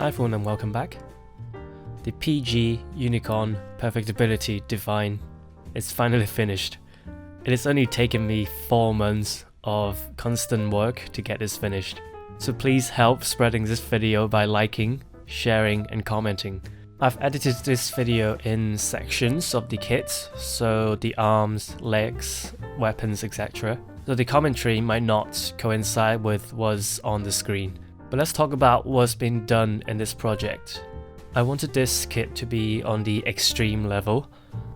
Hi everyone and welcome back. The PG Unicorn Perfectibility Divine is finally finished. It has only taken me 4 months of constant work to get this finished. So please help spreading this video by liking, sharing and commenting. I've edited this video in sections of the kit, so the arms, legs, weapons, etc. So the commentary might not coincide with what's on the screen. But let's talk about what's been done in this project. I wanted this kit to be on the extreme level,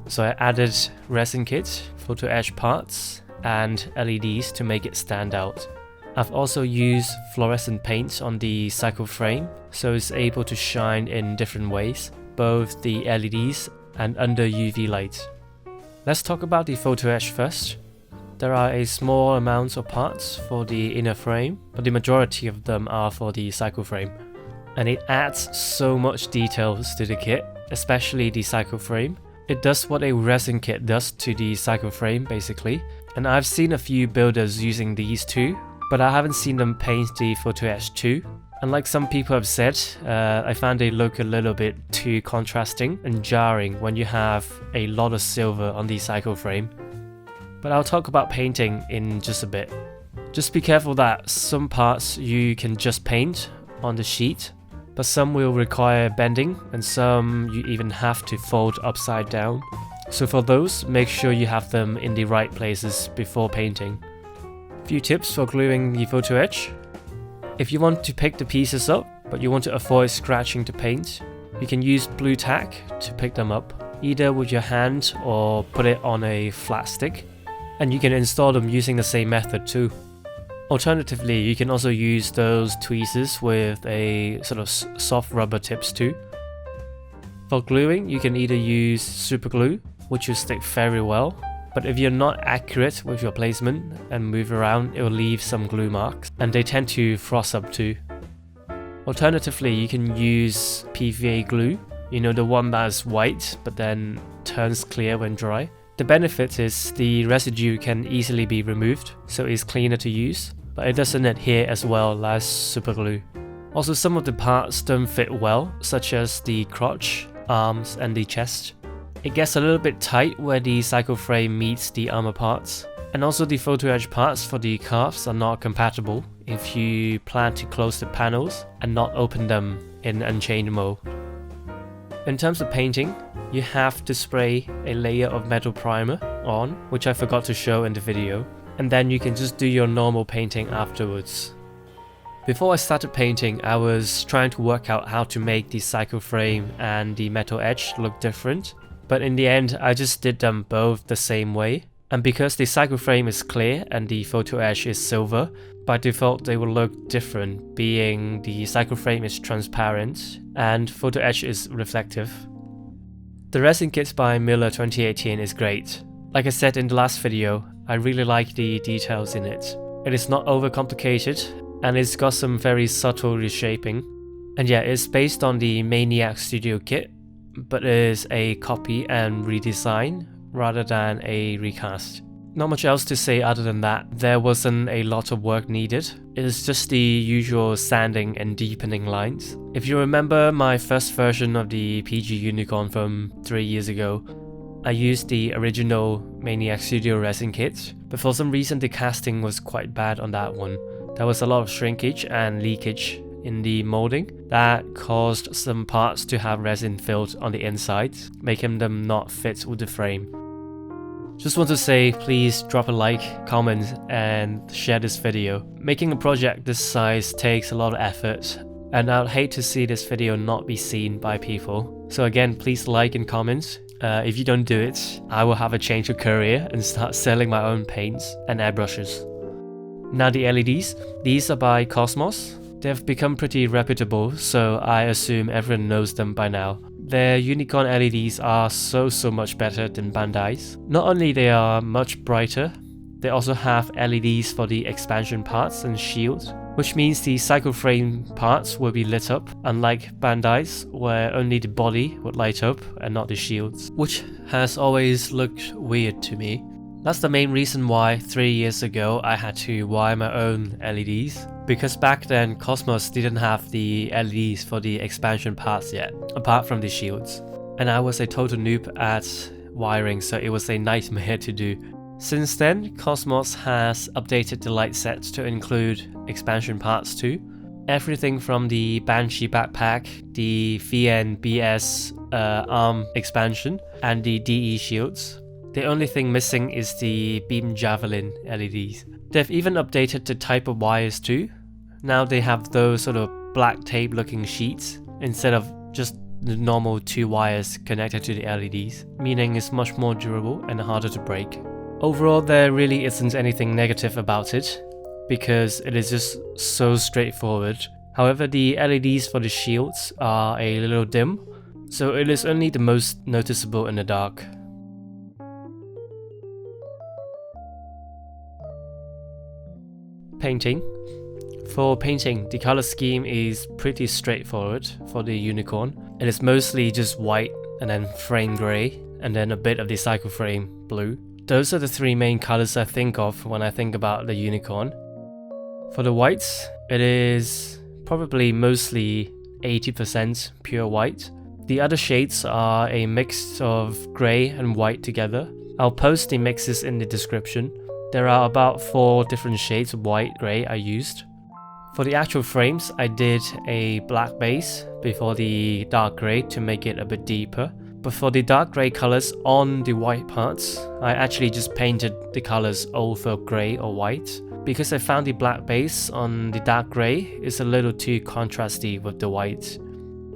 so I added resin kit, photo-etched parts, and LEDs to make it stand out. I've also used fluorescent paint on the cycle frame, so it's able to shine in different ways, both the LEDs and under UV light. Let's talk about the photo-etch first. There are a small amount of parts for the inner frame, but the majority of them are for the cycle frame. And it adds so much details to the kit, especially the cycle frame. It does what a resin kit does to the cycle frame basically. And I've seen a few builders using these too, but I haven't seen them paint the photo-etch too. And like some people have said, I found they look a little bit too contrasting and jarring when you have a lot of silver on the cycle frame. But I'll talk about painting in just a bit. Just be careful that some parts you can just paint on the sheet, but some will require bending and some you even have to fold upside down. So for those, make sure you have them in the right places before painting. Few tips for gluing the photo etch. If you want to pick the pieces up, but you want to avoid scratching the paint, you can use blue tack to pick them up, either with your hand or put it on a flat stick. And you can install them using the same method too. Alternatively, you can also use those tweezers with a sort of soft rubber tips too. For gluing, you can either use super glue, which will stick very well, but if you're not accurate with your placement and move around, it will leave some glue marks, and they tend to frost up too. Alternatively, you can use PVA glue, you know, the one that's white but then turns clear when dry. The benefit is the residue can easily be removed, so it's cleaner to use, but it doesn't adhere as well as super glue. Also, some of the parts don't fit well, such as the crotch, arms and the chest. It gets a little bit tight where the cycle frame meets the armor parts, and also the photo etch parts for the calves are not compatible if you plan to close the panels and not open them in unchained mode. In terms of painting, you have to spray a layer of metal primer on, which I forgot to show in the video, and then you can just do your normal painting afterwards. Before I started painting, I was trying to work out how to make the cycle frame and the metal edge look different, but in the end I just did them both the same way. And because the cycle frame is clear and the photo etch is silver, by default they will look different, being the cycle frame is transparent and photo etch is reflective. The resin kit by Miller 2018 is great. Like I said in the last video, I really like the details in it. It is not overcomplicated and it's got some very subtle reshaping. And yeah, it's based on the Maniac Studio kit, but is a copy and redesign rather than a recast. Not much else to say other than that. There wasn't a lot of work needed. It's just the usual sanding and deepening lines. If you remember my first version of the PG Unicorn from 3 years ago, I used the original Maniac Studio resin kit, but for some reason the casting was quite bad on that one. There was a lot of shrinkage and leakage in the molding that caused some parts to have resin filled on the inside, making them not fit with the frame. Just want to say, please drop a like, comment and share this video. Making a project this size takes a lot of effort, and I'd hate to see this video not be seen by people. So again, please like and comment. If you don't do it, I will have a change of career and start selling my own paints and airbrushes. Now the LEDs, these are by Kosmos. They've become pretty reputable, so I assume everyone knows them by now. Their Unicorn LEDs are so much better than Bandai's. Not only they are much brighter, they also have LEDs for the expansion parts and shields, which means the cycle frame parts will be lit up, unlike Bandai's where only the body would light up and not the shields, which has always looked weird to me. That's the main reason why 3 years ago I had to wire my own LEDs, because back then Kosmos didn't have the LEDs for the expansion parts yet, apart from the shields. And I was a total noob at wiring, so it was a nightmare to do. Since then, Kosmos has updated the light sets to include expansion parts too. Everything from the Banshee backpack, the VNBS arm expansion, and the DE shields. The only thing missing is the beam javelin LEDs. They've even updated the type of wires too. Now they have those sort of black tape looking sheets instead of just the normal 2 wires connected to the LEDs, meaning it's much more durable and harder to break. Overall, there really isn't anything negative about it, because it is just so straightforward. However, the LEDs for the shields are a little dim, so it is only the most noticeable in the dark. Painting. For painting, the color scheme is pretty straightforward for the Unicorn. It is mostly just white and then frame grey and then a bit of the cycle frame blue. Those are the 3 main colors I think of when I think about the Unicorn. For the whites, it is probably mostly 80% pure white. The other shades are a mix of grey and white together. I'll post the mixes in the description. There are about 4 different shades of white, grey I used. For the actual frames, I did a black base before the dark grey to make it a bit deeper. But for the dark grey colors on the white parts, I actually just painted the colors over grey or white, because I found the black base on the dark grey is a little too contrasty with the white.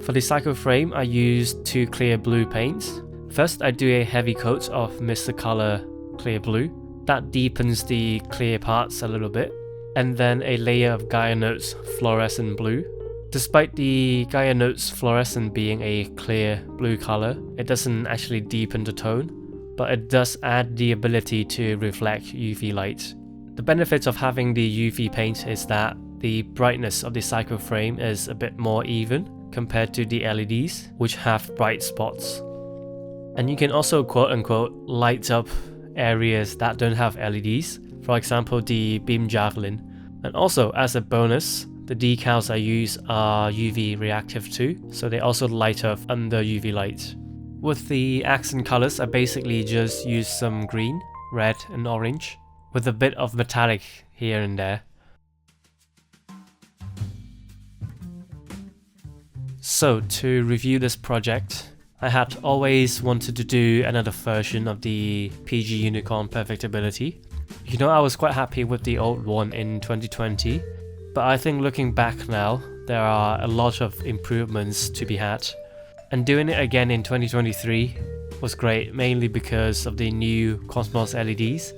For the cycle frame, I used 2 clear blue paints. First, I do a heavy coat of Mr. Color clear blue. That deepens the clear parts a little bit. And then a layer of Gaianotes fluorescent blue. Despite the Gaianotes fluorescent being a clear blue color, it doesn't actually deepen the tone, but it does add the ability to reflect UV light. The benefit of having the UV paint is that the brightness of the cycle frame is a bit more even compared to the LEDs, which have bright spots. And you can also quote-unquote light up areas that don't have LEDs, for example the beam javelin. And also, as a bonus, the decals I use are UV reactive too, so they also light up under UV light. With the accent colors, I basically just use some green, red and orange, with a bit of metallic here and there. So, to review this project, I had always wanted to do another version of the PG Unicorn Perfectibility. You know, I was quite happy with the old one in 2020, but I think looking back now, there are a lot of improvements to be had. And doing it again in 2023 was great, mainly because of the new Kosmos LEDs,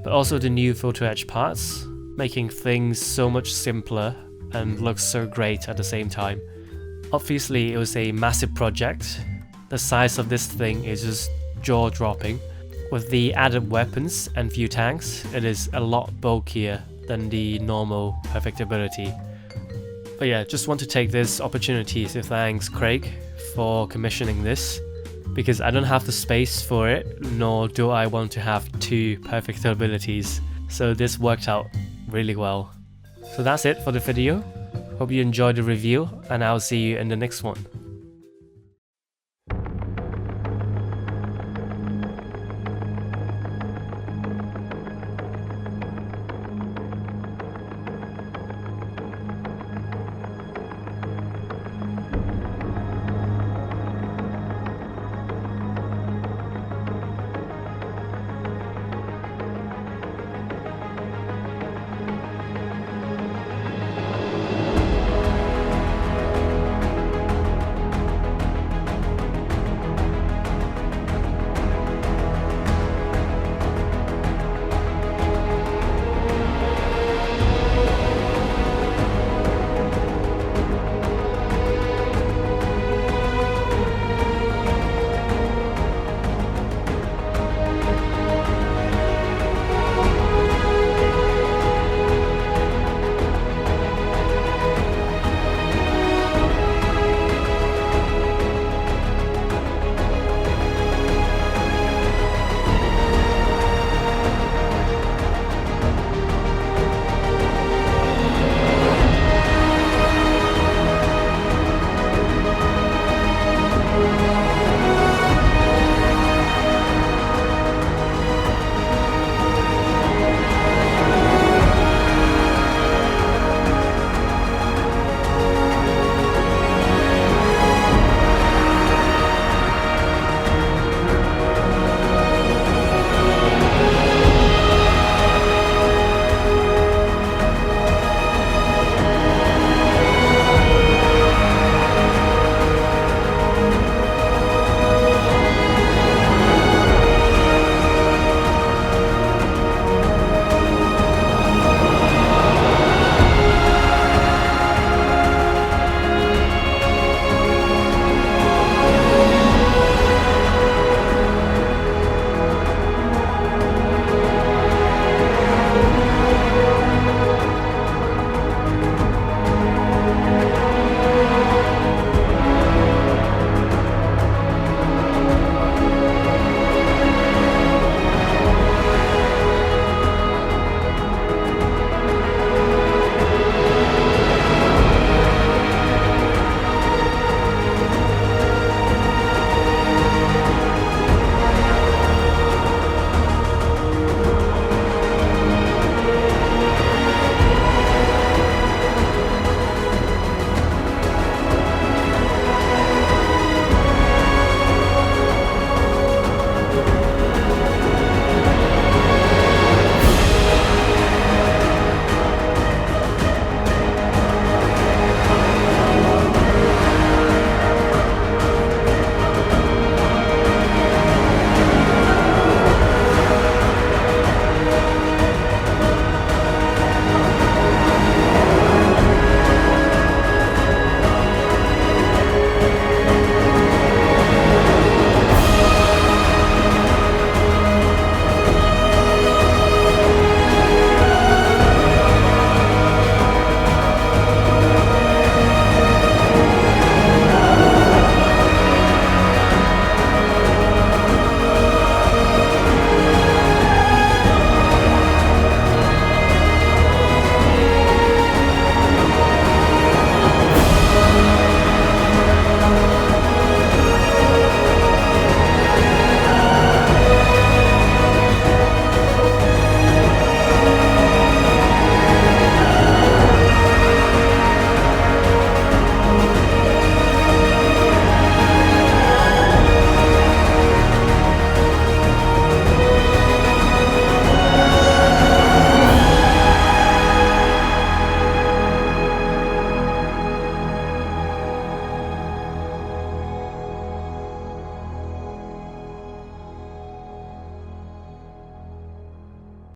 but also the new Photo-etched parts, making things so much simpler and looks so great at the same time. Obviously, it was a massive project. The size of this thing is just jaw-dropping. With the added weapons and few tanks, it is a lot bulkier than the normal Perfectibility. But yeah, just want to take this opportunity to thank Craig for commissioning this, because I don't have the space for it, nor do I want to have 2 Perfectibilities, so this worked out really well. So that's it for the video. Hope you enjoyed the review, and I'll see you in the next one.